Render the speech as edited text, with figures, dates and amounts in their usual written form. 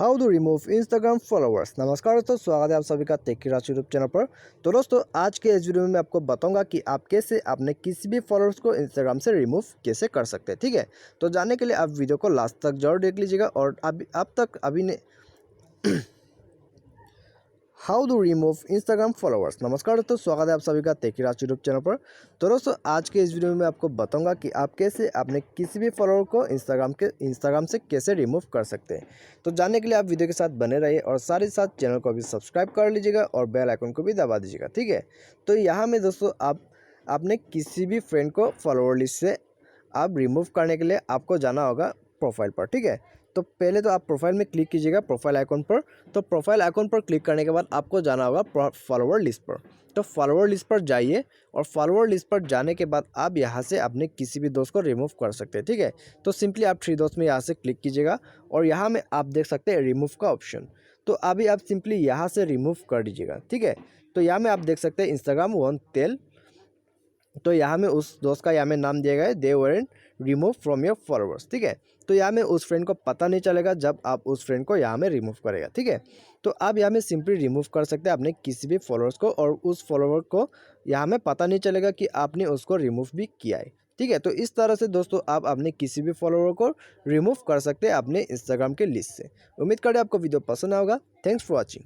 How to remove Instagram followers. नमस्कार दोस्तों, स्वागत है आप सभी का टेक की राज यूट्यूब चैनल पर। तो दोस्तों, आज के इस वीडियो में मैं आपको बताऊंगा कि आप कैसे अपने किसी भी फॉलोअर्स को इंस्टाग्राम से रिमूव कैसे कर सकते हैं। ठीक है, तो जानने के लिए आप वीडियो को लास्ट तक जरूर देख लीजिएगा। और अभी ने how to remove Instagram followers. नमस्कार दोस्तों, स्वागत है आप सभी का टेक की राज यूट्यूब चैनल पर। तो दोस्तों, आज के इस वीडियो में मैं आपको बताऊंगा कि आप कैसे अपने किसी भी फॉलोअर को इंस्टाग्राम से कैसे रिमूव कर सकते हैं। तो जानने के लिए आप वीडियो के साथ बने रहिए और साथ ही साथ चैनल को भी सब्सक्राइब कर लीजिएगा और बेल आइकन को भी दबा दीजिएगा। ठीक है, तो यहाँ में दोस्तों आपने किसी भी फ्रेंड को फॉलोअर लिस्ट से आप रिमूव करने के लिए आपको जाना होगा प्रोफाइल पर। ठीक है, तो पहले तो आप प्रोफाइल में क्लिक कीजिएगा, प्रोफाइल आइकन पर। तो प्रोफाइल आइकन पर क्लिक करने के बाद आपको जाना होगा फॉलोअर लिस्ट पर। तो फॉलोअर लिस्ट पर जाइए और फॉलोअर लिस्ट पर जाने के बाद आप यहाँ से अपने किसी भी दोस्त को रिमूव कर सकते हैं। ठीक है, तो सिंपली आप थ्री दोस्त में यहाँ से क्लिक कीजिएगा और यहाँ में आप देख सकते हैं रिमूव का ऑप्शन। तो अभी आप सिंपली यहाँ से रिमूव कर दीजिएगा। ठीक है, तो यहाँ में आप देख सकते हैं इंस्टाग्राम वन तेल। तो यहाँ में उस दोस्त का यहाँ में नाम दिया गया है, दे वर रिमूव फ्रॉम योर फॉलोअर्स। ठीक है, तो यहाँ में उस फ्रेंड को पता नहीं चलेगा जब आप उस फ्रेंड को यहाँ में रिमूव करेगा। ठीक है, तो आप यहाँ में सिंपली रिमूव कर सकते हैं अपने किसी भी फॉलोअर्स को और उस फॉलोअर को यहाँ में पता नहीं चलेगा कि आपने उसको रिमूव भी किया है। ठीक है, तो इस तरह से दोस्तों आप अपने किसी भी फॉलोअर को रिमूव कर सकते हैं अपने इंस्टाग्राम के लिस्ट से। उम्मीद करें आपको वीडियो पसंद आएगा। Thanks for watching.